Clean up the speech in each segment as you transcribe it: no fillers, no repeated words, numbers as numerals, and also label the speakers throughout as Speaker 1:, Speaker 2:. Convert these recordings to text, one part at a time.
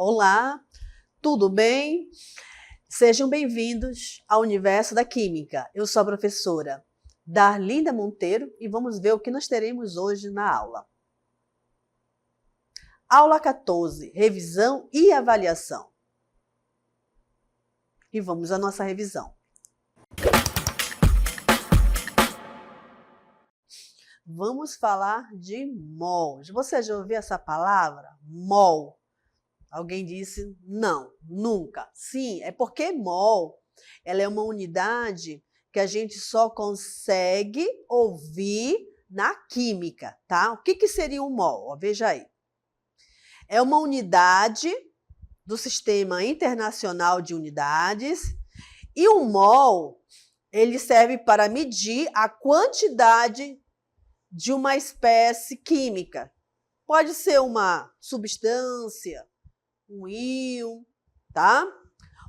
Speaker 1: Olá, tudo bem? Sejam bem-vindos ao Universo da Química. Eu sou a professora Darlinda Monteiro e vamos ver o que nós teremos hoje na aula. Aula 14, revisão e avaliação. E vamos à nossa revisão. Vamos falar de mol. Você já ouviu essa palavra? Mol. Alguém disse não, nunca. Sim, é porque mol, ela é uma unidade que a gente só consegue ouvir na química, tá? O que seria um mol? Ó, veja aí. É uma unidade do Sistema Internacional de Unidades e o mol, ele serve para medir a quantidade de uma espécie química. Pode ser uma substância, um íon, tá?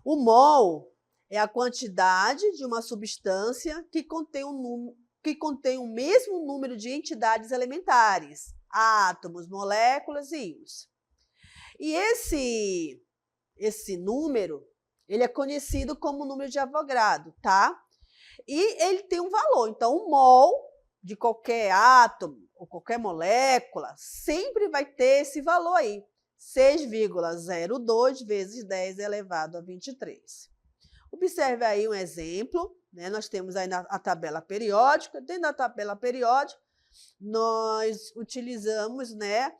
Speaker 1: O mol é a quantidade de uma substância que contém o mesmo número de entidades elementares, átomos, moléculas e íons. E esse número, ele é conhecido como número de Avogadro, tá? E ele tem um valor. Então, o mol de qualquer átomo ou qualquer molécula sempre vai ter esse valor aí. 6,02 vezes 10 elevado a 23. Observe aí um exemplo, né? Nós temos aí a tabela periódica. Dentro da tabela periódica, nós utilizamos, né,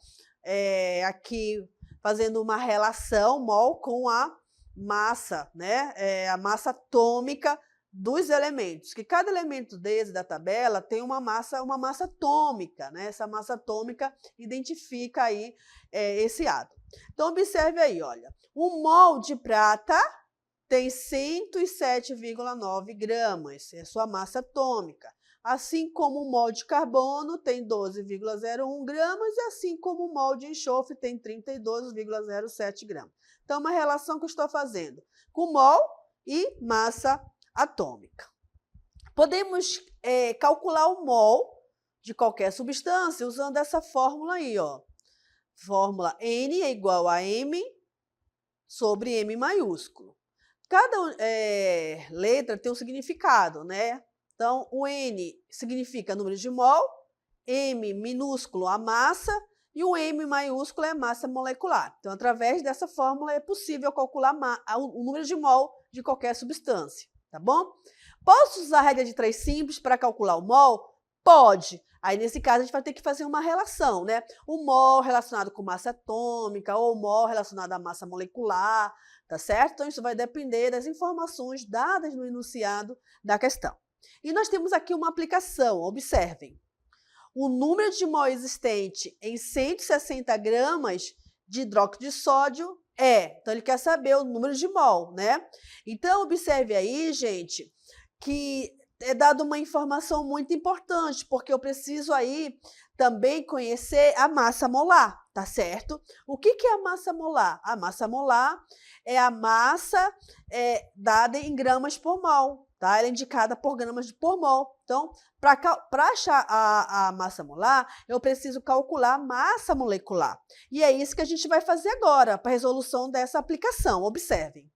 Speaker 1: aqui fazendo uma relação mol com a massa, né, a massa atômica dos elementos, que cada elemento desse da tabela tem uma massa atômica, né? Essa massa atômica identifica aí esse átomo. Então, observe aí, olha, o mol de prata tem 107,9 gramas, é a sua massa atômica, assim como o mol de carbono tem 12,01 gramas, e assim como o mol de enxofre tem 32,07 gramas. Então, uma relação que eu estou fazendo com mol e massa atômica. Podemos calcular o mol de qualquer substância usando essa fórmula aí, ó. Fórmula N é igual a M sobre M maiúsculo. Cada letra tem um significado, né? Então, o N significa número de mol, M minúsculo a massa e o M maiúsculo é a massa molecular. Então, através dessa fórmula é possível calcular o número de mol de qualquer substância. Tá bom? Posso usar a regra de 3 simples para calcular o mol? Pode. Aí, nesse caso, a gente vai ter que fazer uma relação, né? O mol relacionado com massa atômica ou o mol relacionado à massa molecular, tá certo? Então, isso vai depender das informações dadas no enunciado da questão. E nós temos aqui uma aplicação, observem. O número de mol existente em 160 gramas de hidróxido de sódio então ele quer saber o número de mol, né? Então, observe aí, gente, que é dada uma informação muito importante, porque eu preciso aí também conhecer a massa molar, tá certo? O que é a massa molar? A massa molar é a massa dada em gramas por mol, tá? Ela é indicada por gramas por mol. Então, para achar a massa molar, eu preciso calcular a massa molecular. E é isso que a gente vai fazer agora, para a resolução dessa aplicação. Observem.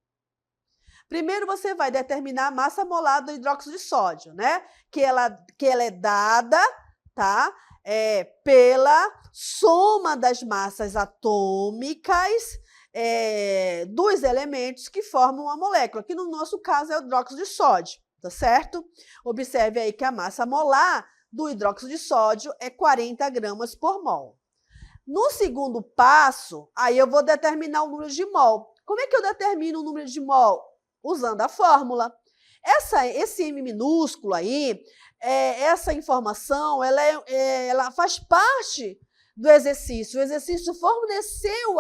Speaker 1: Primeiro, você vai determinar a massa molar do hidróxido de sódio, né? Que ela é dada, tá? Pela soma das massas atômicas dos elementos que formam a molécula, que no nosso caso é o hidróxido de sódio, tá certo? Observe aí que a massa molar do hidróxido de sódio é 40 gramas por mol. No segundo passo, aí eu vou determinar o número de mol. Como é que eu determino o número de mol? Usando a fórmula. Esse M minúsculo aí, essa informação, ela faz parte do exercício. O exercício forneceu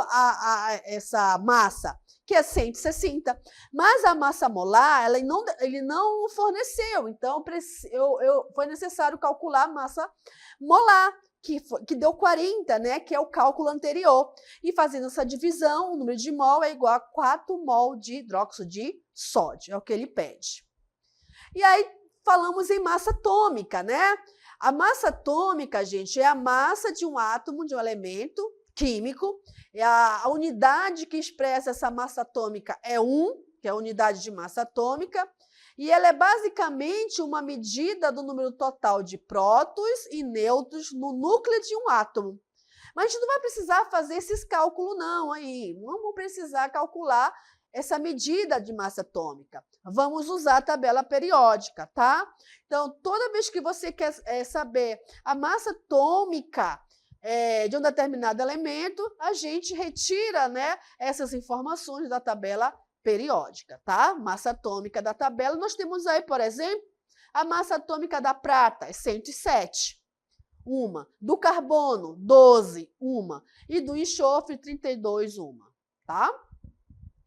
Speaker 1: essa massa, que é 160. Mas a massa molar, ele não forneceu. Então, foi necessário calcular a massa molar, que deu 40, né, que é o cálculo anterior. E fazendo essa divisão, o número de mol é igual a 4 mol de hidróxido de sódio, é o que ele pede. E aí, falamos em massa atômica, né? A massa atômica, gente, é a massa de um átomo, de um elemento, químico. A unidade que expressa essa massa atômica é 1, que é a unidade de massa atômica, e ela é basicamente uma medida do número total de prótons e nêutrons no núcleo de um átomo. Mas a gente não vai precisar fazer esses cálculos não aí, não vamos precisar calcular essa medida de massa atômica. Vamos usar a tabela periódica, tá? Então, toda vez que você quer saber a massa atômica de um determinado elemento, a gente retira, né, essas informações da tabela periódica, tá? Massa atômica da tabela. Nós temos aí, por exemplo, a massa atômica da prata é 107. Uma. Do carbono, 12, uma. E do enxofre, 32, uma. Tá?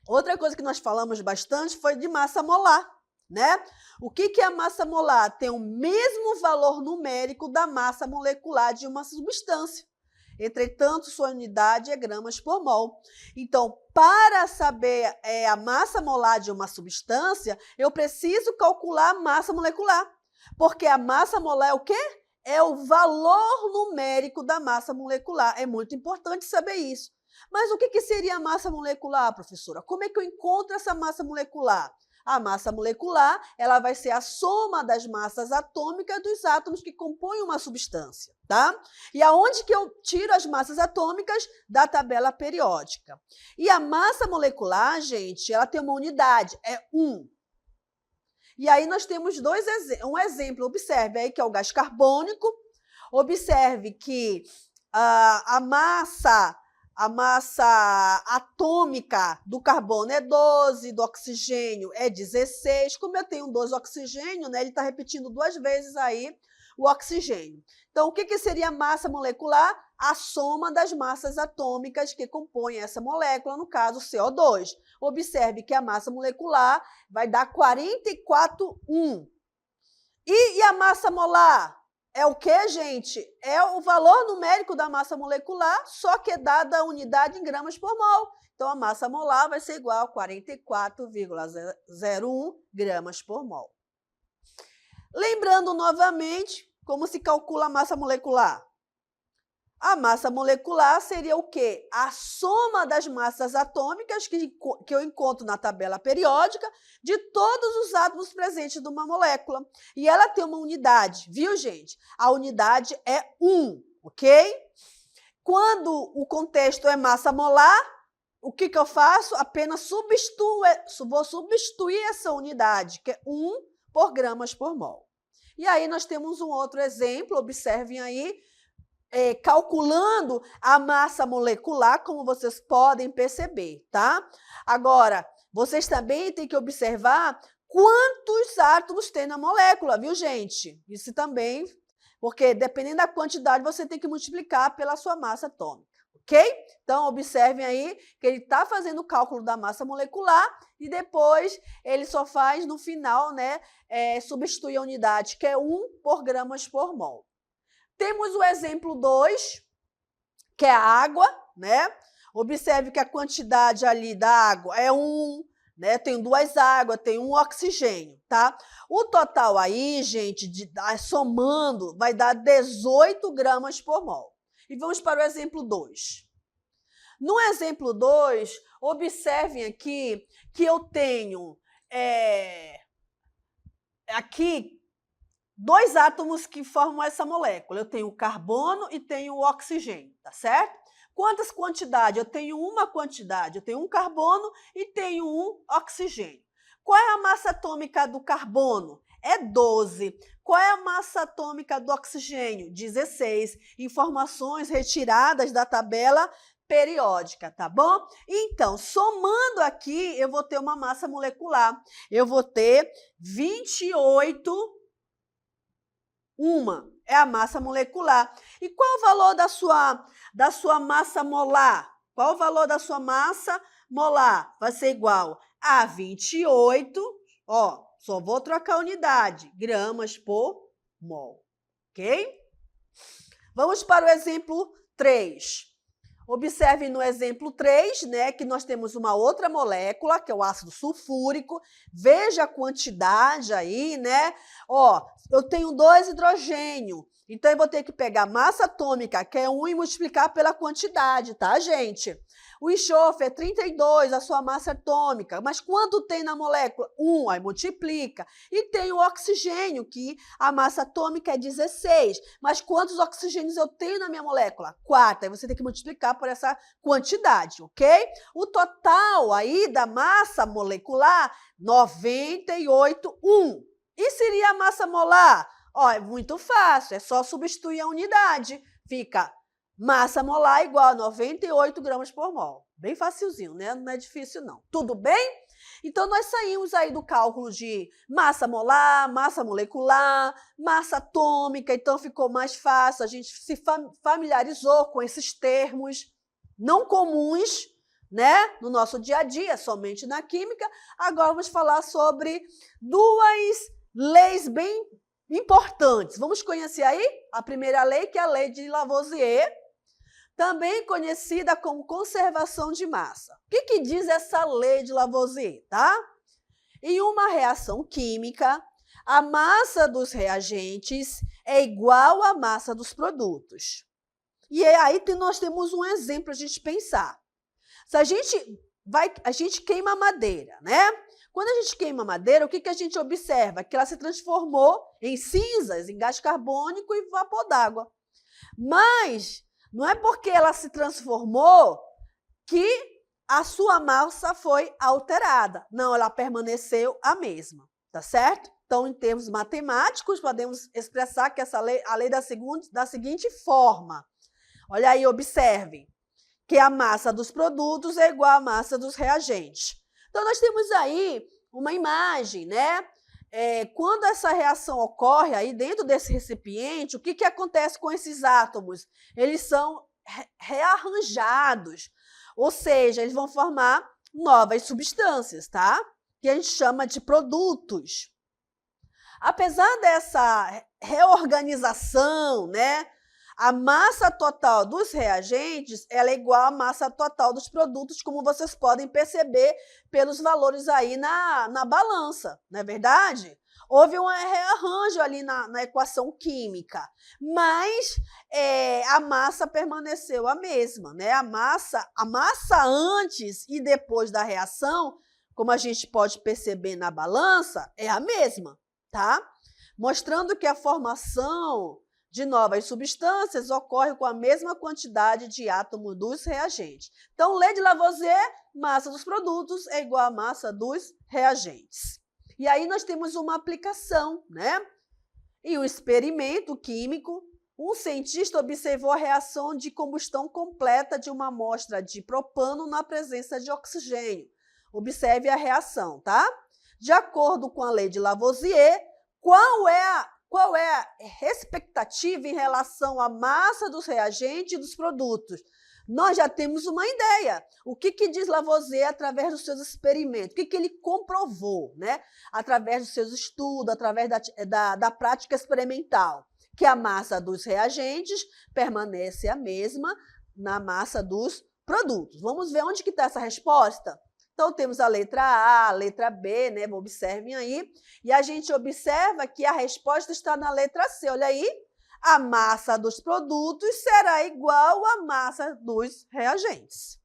Speaker 1: Outra coisa que nós falamos bastante foi de massa molar, né? O que é a massa molar? Tem o mesmo valor numérico da massa molecular de uma substância. Entretanto, sua unidade é gramas por mol. Então, para saber a massa molar de uma substância, eu preciso calcular a massa molecular. Porque a massa molar é o quê? É o valor numérico da massa molecular. É muito importante saber isso. Mas o que seria a massa molecular, professora? Como é que eu encontro essa massa molecular? A massa molecular, ela vai ser a soma das massas atômicas dos átomos que compõem uma substância, tá? E aonde que eu tiro as massas atômicas? Da tabela periódica. E a massa molecular, gente, ela tem uma unidade, é 1. E aí nós temos um exemplo, observe aí que é o gás carbônico, observe que a massa atômica do carbono é 12, do oxigênio é 16, como eu tenho 12 oxigênio, né, ele está repetindo 2 vezes aí o oxigênio. Então, o que seria a massa molecular? A soma das massas atômicas que compõem essa molécula, no caso, CO2. Observe que a massa molecular vai dar 44,1. E a massa molar? É o que, gente? É o valor numérico da massa molecular, só que é dada a unidade em gramas por mol. Então, a massa molar vai ser igual a 44,01 gramas por mol. Lembrando novamente, como se calcula a massa molecular? A massa molecular seria o quê? A soma das massas atômicas que eu encontro na tabela periódica de todos os átomos presentes numa molécula. E ela tem uma unidade, viu, gente? A unidade é 1, ok? Quando o contexto é massa molar, o que eu faço? Apenas vou substituir essa unidade, que é 1 por gramas por mol. E aí nós temos um outro exemplo, observem aí, calculando a massa molecular, como vocês podem perceber, tá? Agora, vocês também têm que observar quantos átomos tem na molécula, viu, gente? Isso também, porque dependendo da quantidade, você tem que multiplicar pela sua massa atômica, ok? Então, observem aí que ele está fazendo o cálculo da massa molecular e depois ele só faz, no final, né, substituir a unidade, que é 1 por gramas por mol. Temos o exemplo 2, que é a água, né? Observe que a quantidade ali da água é 1, né? Tem 2 águas, tem 1 oxigênio, tá? O total aí, gente, somando, vai dar 18 gramas por mol. E vamos para o exemplo 2. No exemplo 2, observem aqui que eu tenho aqui 2 átomos que formam essa molécula. Eu tenho o carbono e tenho o oxigênio, tá certo? Quantas quantidades? Eu tenho uma quantidade. Eu tenho um carbono e tenho um oxigênio. Qual é a massa atômica do carbono? É 12. Qual é a massa atômica do oxigênio? 16. Informações retiradas da tabela periódica, tá bom? Então, somando aqui, eu vou ter uma massa molecular. Eu vou ter 28. Uma é a massa molecular. E qual o valor da sua massa molar? Qual o valor da sua massa molar? Vai ser igual a 28, ó, só vou trocar a unidade, gramas por mol, ok? Vamos para o exemplo 3. Observe no exemplo 3, né, que nós temos uma outra molécula, que é o ácido sulfúrico. Veja a quantidade aí, né? Ó, eu tenho 2 hidrogênios, então eu vou ter que pegar a massa atômica, que é 1, e multiplicar pela quantidade, tá, gente? O enxofre é 32, a sua massa atômica, mas quanto tem na molécula? 1, aí multiplica. E tem o oxigênio, que a massa atômica é 16, mas quantos oxigênios eu tenho na minha molécula? 4, aí você tem que multiplicar por essa quantidade, ok? O total aí da massa molecular, 98,1. E seria a massa molar? Ó, é muito fácil, é só substituir a unidade. Fica massa molar igual a 98 gramas por mol. Bem facilzinho, né? Não é difícil, não. Tudo bem? Então, nós saímos aí do cálculo de massa molar, massa molecular, massa atômica. Então, ficou mais fácil. A gente se familiarizou com esses termos não comuns, né? No nosso dia a dia, somente na química. Agora, vamos falar sobre 2 leis bem importantes. Vamos conhecer aí a primeira lei, que é a lei de Lavoisier, também conhecida como conservação de massa. O que diz essa lei de Lavoisier, tá? Em uma reação química, a massa dos reagentes é igual à massa dos produtos. E aí nós temos um exemplo para a gente pensar. Se a gente queima madeira, né? Quando a gente queima madeira, o que a gente observa? Que ela se transformou em cinzas, em gás carbônico e vapor d'água. Mas não é porque ela se transformou que a sua massa foi alterada. Não, ela permaneceu a mesma, tá certo? Então, em termos matemáticos, podemos expressar que a lei da seguinte forma. Olha aí, observe que a massa dos produtos é igual à massa dos reagentes. Então, nós temos aí uma imagem, né? Quando essa reação ocorre aí dentro desse recipiente, o que acontece com esses átomos? Eles são rearranjados, ou seja, eles vão formar novas substâncias, tá? Que a gente chama de produtos. Apesar dessa reorganização, né? A massa total dos reagentes ela é igual à massa total dos produtos, como vocês podem perceber pelos valores aí na balança, não é verdade? Houve um rearranjo ali na equação química, mas a massa permaneceu a mesma, né? A massa antes e depois da reação, como a gente pode perceber na balança, é a mesma, tá? Mostrando que a formação de novas substâncias ocorre com a mesma quantidade de átomos dos reagentes. Então, lei de Lavoisier, massa dos produtos é igual à massa dos reagentes. E aí nós temos uma aplicação, né? Em um experimento químico, um cientista observou a reação de combustão completa de uma amostra de propano na presença de oxigênio. Observe a reação, tá? De acordo com a lei de Lavoisier, qual é a expectativa em relação à massa dos reagentes e dos produtos? Nós já temos uma ideia. O que diz Lavoisier através dos seus experimentos? O que ele comprovou, né? Através dos seus estudos, através da prática experimental? Que a massa dos reagentes permanece a mesma na massa dos produtos. Vamos ver onde que está essa resposta? Então, temos a letra A, a letra B, né? Observem aí. E a gente observa que a resposta está na letra C. Olha aí. A massa dos produtos será igual à massa dos reagentes.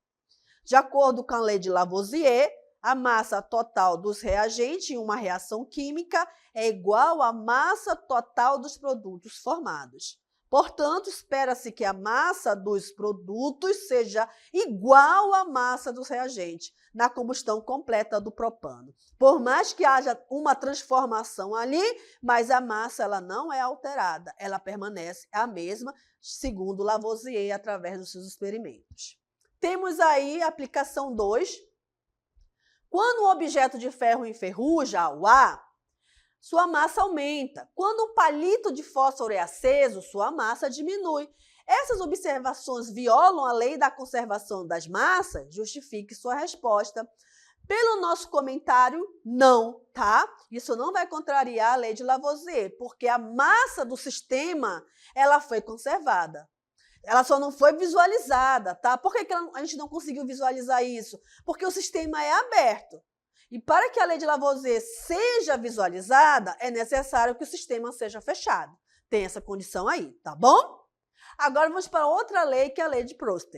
Speaker 1: De acordo com a lei de Lavoisier, a massa total dos reagentes em uma reação química é igual à massa total dos produtos formados. Portanto, espera-se que a massa dos produtos seja igual à massa dos reagentes na combustão completa do propano. Por mais que haja uma transformação ali, mas a massa ela não é alterada, ela permanece a mesma, segundo Lavoisier, através dos seus experimentos. Temos aí a aplicação 2. Quando um objeto de ferro enferruja ao ar, sua massa aumenta. Quando um palito de fósforo é aceso, sua massa diminui. Essas observações violam a lei da conservação das massas? Justifique sua resposta. Pelo nosso comentário, não, tá? Isso não vai contrariar a lei de Lavoisier, porque a massa do sistema ela foi conservada. Ela só não foi visualizada, tá? Por que a gente não conseguiu visualizar isso? Porque o sistema é aberto. E para que a lei de Lavoisier seja visualizada, é necessário que o sistema seja fechado. Tem essa condição aí, tá bom? Agora vamos para outra lei, que é a lei de Proust,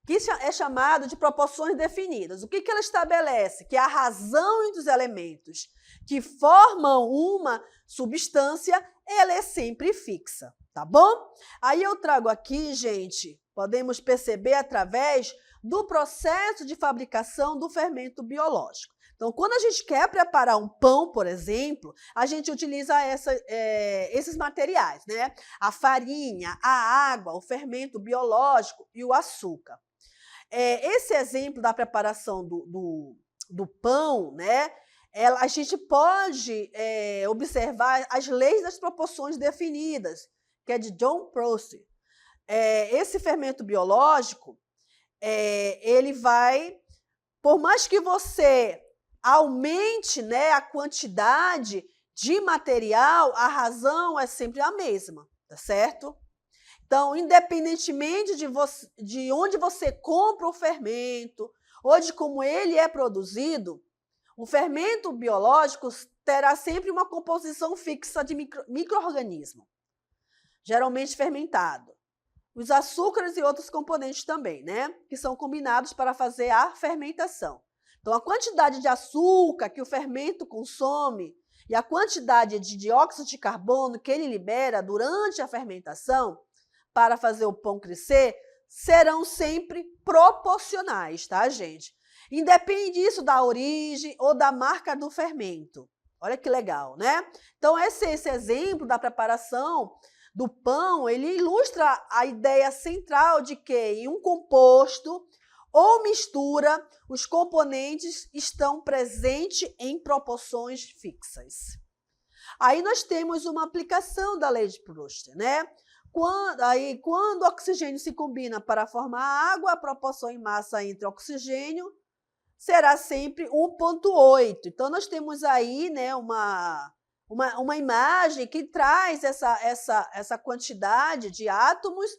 Speaker 1: que é chamada de proporções definidas. O que ela estabelece? Que a razão entre os elementos que formam uma substância, ela é sempre fixa, tá bom? Aí eu trago aqui, gente, podemos perceber através do processo de fabricação do fermento biológico. Então, quando a gente quer preparar um pão, por exemplo, a gente utiliza esses materiais, né? A farinha, a água, o fermento biológico e o açúcar. Esse exemplo da preparação do pão, né? A gente pode observar as leis das proporções definidas, que é de John Proust. Esse fermento biológico, ele vai, por mais que você aumente, né, a quantidade de material, a razão é sempre a mesma, tá certo? Então, independentemente de onde você compra o fermento ou de como ele é produzido, o fermento biológico terá sempre uma composição fixa de micro-organismo, geralmente fermentado. Os açúcares e outros componentes também, né? Que são combinados para fazer a fermentação. Então, a quantidade de açúcar que o fermento consome e a quantidade de dióxido de carbono que ele libera durante a fermentação para fazer o pão crescer serão sempre proporcionais, tá, gente? Independe disso da origem ou da marca do fermento. Olha que legal, né? Então, esse exemplo da preparação do pão, ele ilustra a ideia central de que em um composto ou mistura, os componentes estão presentes em proporções fixas. Aí nós temos uma aplicação da lei de Proust, né? Quando o oxigênio se combina para formar água, a proporção em massa entre oxigênio será sempre 1,8. Então, nós temos aí, né, uma imagem que traz essa quantidade de átomos.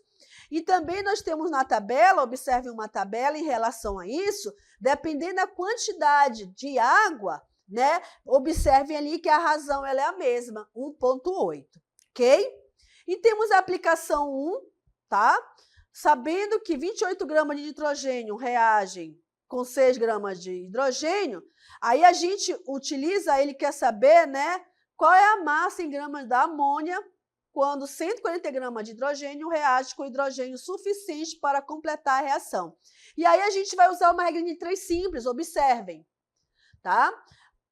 Speaker 1: E também nós temos na tabela, observe uma tabela em relação a isso, dependendo da quantidade de água, né? Observem ali que a razão ela é a mesma, 1,8, ok? E temos a aplicação 1, tá? Sabendo que 28 gramas de nitrogênio reagem com 6 gramas de hidrogênio, aí a gente utiliza, ele quer saber, né, qual é a massa em gramas da amônia quando 140 gramas de hidrogênio reage com hidrogênio suficiente para completar a reação. E aí a gente vai usar uma regra de 3 simples, observem, tá?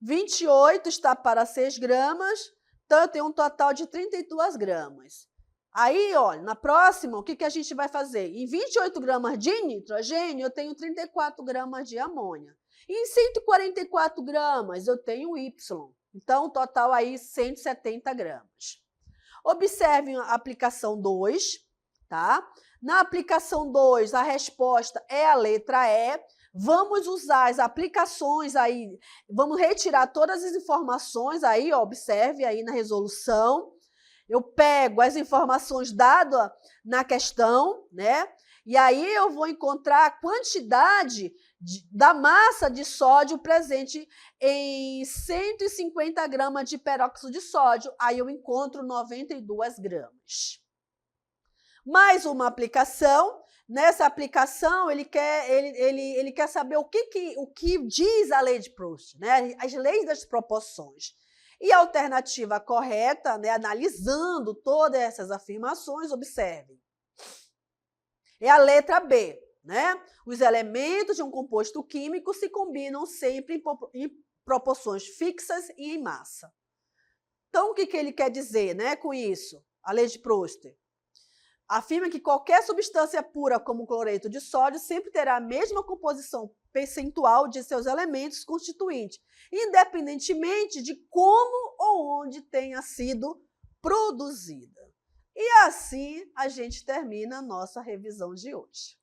Speaker 1: 28 está para 6 gramas, então eu tenho um total de 32 gramas. Aí, olha, na próxima, o que a gente vai fazer? Em 28 gramas de nitrogênio, eu tenho 34 gramas de amônia. E em 144 gramas, eu tenho Y. Então, o total aí, 170 gramas. Observem a aplicação 2, tá? Na aplicação 2, a resposta é a letra E. Vamos usar as aplicações aí, vamos retirar todas as informações aí, ó, observe aí na resolução. Eu pego as informações dadas na questão, né? E aí eu vou encontrar a quantidade da massa de sódio presente em 150 gramas de peróxido de sódio. Aí eu encontro 92 gramas. Mais uma aplicação. Nessa aplicação, ele quer saber o que diz a lei de Proust, né? As leis das proporções. E a alternativa correta, né, analisando todas essas afirmações, observem. É a letra B, né? Os elementos de um composto químico se combinam sempre em proporções fixas e em massa. Então, o que ele quer dizer, né, com isso? A lei de Proust afirma que qualquer substância pura, como o cloreto de sódio, sempre terá a mesma composição percentual de seus elementos constituintes, independentemente de como ou onde tenha sido produzida. E assim a gente termina a nossa revisão de hoje.